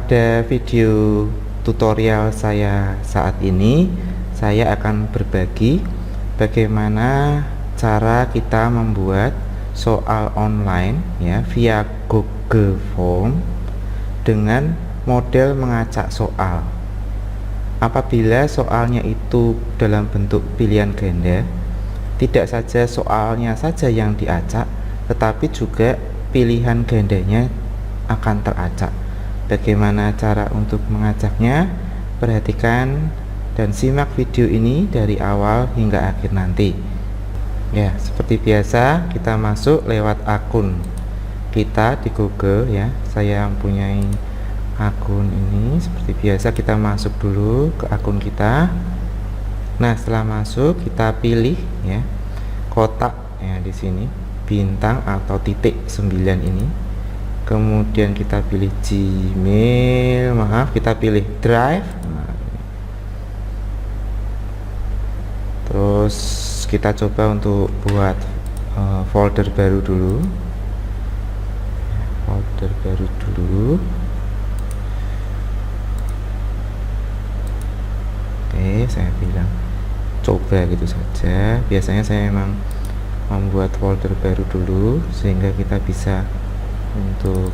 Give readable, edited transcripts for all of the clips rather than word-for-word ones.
Pada video tutorial saya saat ini, saya akan berbagi bagaimana cara kita membuat soal online ya via Google Form dengan model mengacak soal. Apabila soalnya itu dalam bentuk pilihan ganda, tidak saja soalnya saja yang diacak, tetapi juga pilihan gandanya akan teracak. Bagaimana cara untuk mengacaknya? Perhatikan dan simak video ini dari awal hingga akhir nanti. Ya, seperti biasa kita masuk lewat akun kita di Google ya. Saya mempunyai akun ini. Seperti biasa kita masuk dulu ke akun kita. Nah, setelah masuk kita pilih ya kotak ya di sini bintang atau titik 9 ini. Kemudian kita pilih Gmail, kita pilih Drive. Terus kita coba untuk buat folder baru dulu. Folder baru dulu. Oke, saya bilang coba gitu saja. Biasanya saya memang membuat folder baru dulu sehingga kita bisa untuk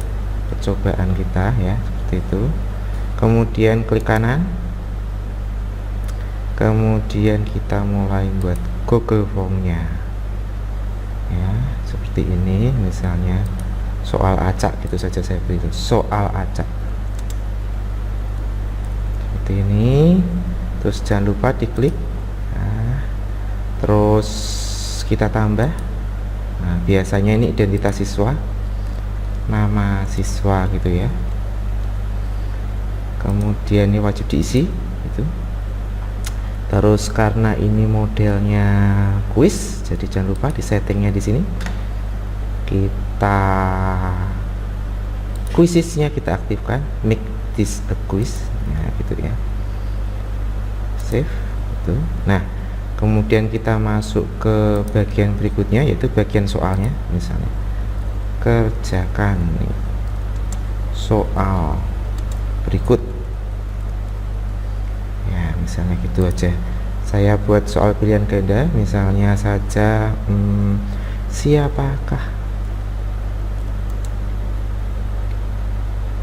percobaan kita ya, seperti itu. Kemudian klik kanan, kemudian kita mulai buat Google Formnya ya, seperti ini. Misalnya soal acak gitu saja saya beri itu, soal acak seperti ini. Terus jangan lupa diklik. Nah, terus kita tambah. Nah, biasanya ini identitas siswa, nama siswa gitu ya. Kemudian ini wajib diisi itu. Terus karena ini modelnya kuis, jadi jangan lupa di settingnya di sini kita quizesnya kita aktifkan, make this a quiz ya gitu ya. Save itu. Nah, kemudian kita masuk ke bagian berikutnya yaitu bagian soalnya. Misalnya kerjakan soal berikut ya, misalnya gitu aja. Saya buat soal pilihan ganda misalnya saja siapakah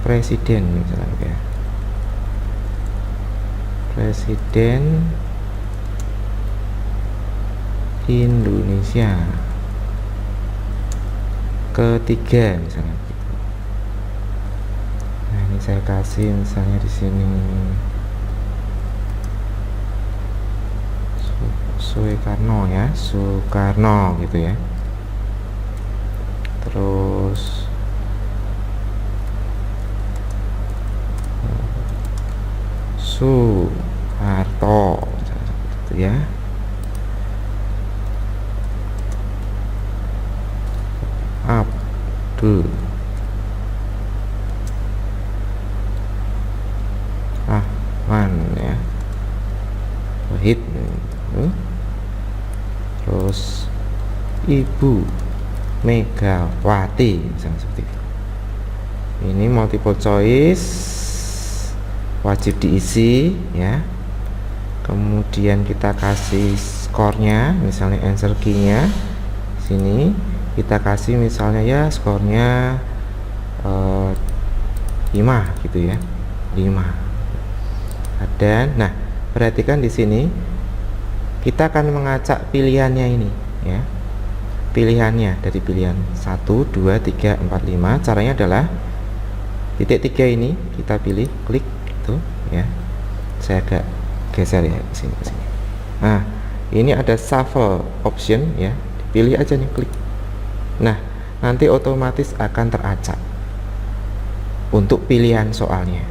presiden misalnya ya, presiden Indonesia ketiga misalnya gitu. Nah, ini saya kasih misalnya di sini Soekarno ya, Soekarno gitu ya. Terus Soeharto gitu ya. Abdul Rahman ya, Wahid. Terus Ibu Megawati misalnya seperti itu. Ini multiple choice, wajib diisi ya. Kemudian kita kasih skornya, misalnya answer key-nya sini kita kasih misalnya ya skornya 5 gitu ya, 5. Dan nah, perhatikan di sini kita akan mengacak pilihannya ini ya. Pilihannya dari pilihan 1, 2, 3, 4, 5. Caranya adalah titik 3 ini kita pilih, klik itu ya. Saya agak geser ya ke sini. Nah, ini ada shuffle option ya. Pilih aja nih, klik. Nah, nanti otomatis akan teracak untuk pilihan soalnya.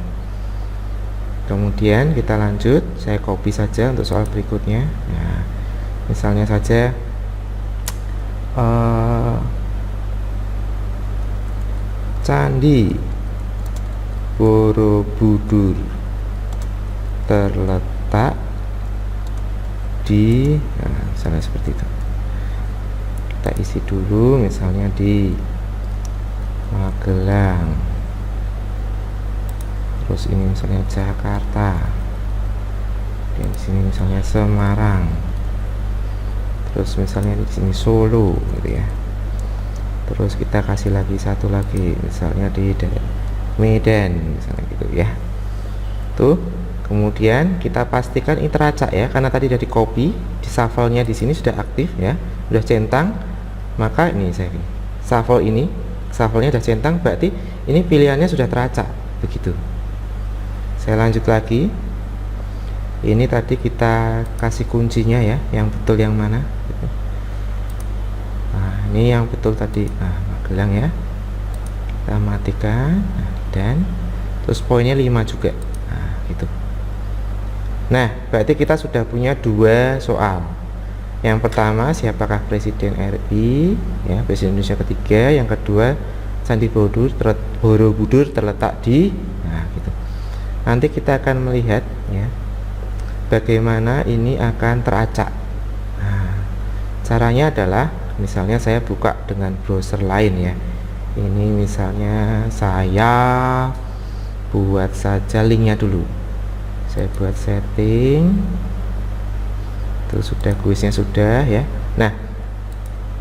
Kemudian kita lanjut, saya copy saja untuk soal berikutnya. Nah, misalnya saja Candi Borobudur terletak di, nah, misalnya seperti itu. Kita isi dulu misalnya di Magelang, terus ini misalnya Jakarta, dan di sini misalnya Semarang, terus misalnya di sini Solo gitu ya. Terus kita kasih lagi satu lagi misalnya di Medan misalnya gitu ya. Tuh, kemudian kita pastikan ini teracak ya, karena tadi sudah di copy, di shuffle-nya di sini sudah aktif ya, sudah centang. Maka ini saya shuffle ini, shuffle-nya sudah centang, berarti ini pilihannya sudah teracak begitu. Saya lanjut lagi. Ini tadi kita kasih kuncinya ya, yang betul yang mana gitu. Nah, ini yang betul tadi. Nah, Magelang ya, kita matikan. Nah, dan terus poinnya 5 juga. Nah, gitu. Nah, berarti kita sudah punya 2 soal. Yang pertama, siapakah Presiden RI ya, Presiden Indonesia ketiga. Yang kedua, Candi Borobudur terletak di, nah gitu. Nanti kita akan melihat ya, bagaimana ini akan teracak. Nah, caranya adalah misalnya saya buka dengan browser lain ya. Ini misalnya saya buat saja linknya dulu. Saya buat setting. Itu sudah, kuisnya sudah ya. Nah,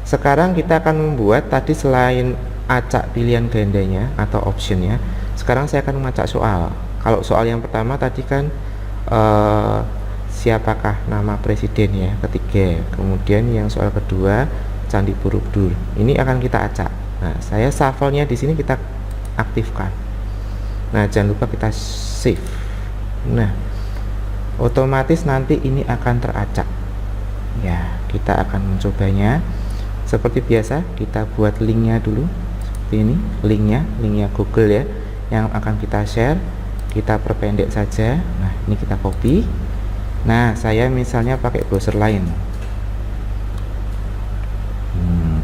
sekarang kita akan membuat tadi selain acak pilihan gandanya atau optionnya, sekarang saya akan mengacak soal. Kalau soal yang pertama tadi kan siapakah nama presiden ya, ketiga. Kemudian yang soal kedua Candi Borobudur. Ini akan kita acak. Nah, saya shuffle-nya di sini kita aktifkan. Nah, jangan lupa kita save. Nah, otomatis nanti ini akan teracak. Ya, kita akan mencobanya. Seperti biasa, kita buat linknya dulu. Seperti ini, linknya Google ya, yang akan kita share. Kita perpendek saja. Nah, ini kita copy. Nah, saya misalnya pakai browser lain.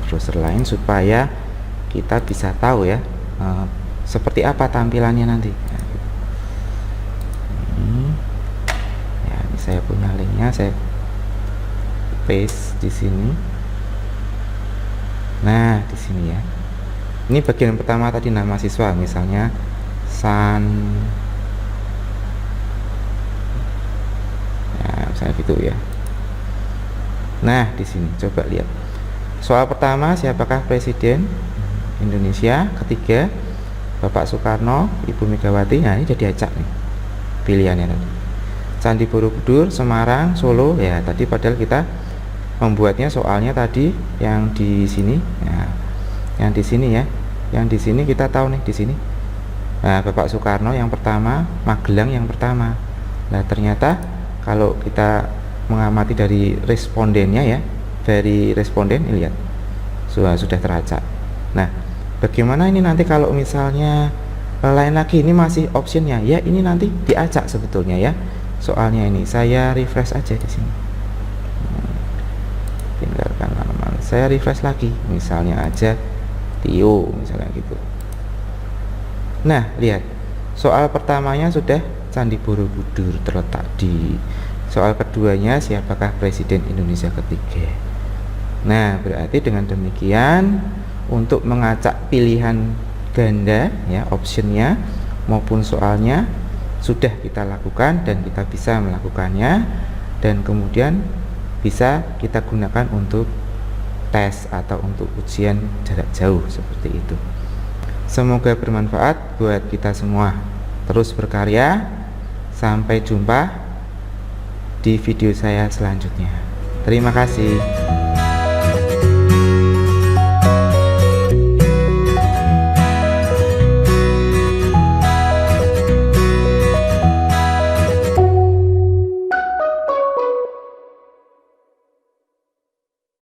Browser lain supaya kita bisa tahu ya, seperti apa tampilannya nanti. Nah, gitu. Ya, ini saya punya linknya, saya paste di sini. Nah, di sini ya. Ini bagian pertama tadi nama siswa, misalnya San. Nah, misalnya gitu ya. Nah, di sini coba lihat. Soal pertama, siapakah Presiden Indonesia ketiga? Bapak Soekarno, Ibu Megawati. Nah, ini jadi acak nih pilihannya tadi. Candi Borobudur, Semarang, Solo. Ya, tadi padahal kita membuatnya soalnya tadi yang di sini. Nah, yang di sini ya. Yang di sini kita tahu nih di sini. Nah, Bapak Soekarno yang pertama, Magelang yang pertama. Nah, ternyata kalau kita mengamati dari respondennya ya, dari responden ini lihat sudah teracak. Nah, bagaimana ini nanti kalau misalnya lain lagi, ini masih optionnya ya, ini nanti diacak sebetulnya ya. Soalnya ini saya refresh aja di sini. Tinggalkan halaman, saya refresh lagi, misalnya aja Tio misalnya gitu. Nah, lihat soal pertamanya sudah Candi Borobudur terletak di. Soal keduanya siapakah Presiden Indonesia ketiga. Nah, berarti dengan demikian untuk mengacak pilihan ganda ya, optionnya maupun soalnya sudah kita lakukan dan kita bisa melakukannya, dan kemudian bisa kita gunakan untuk tes atau untuk ujian jarak jauh seperti itu. Semoga bermanfaat buat kita semua. Terus berkarya. Sampai jumpa di video saya selanjutnya. Terima kasih.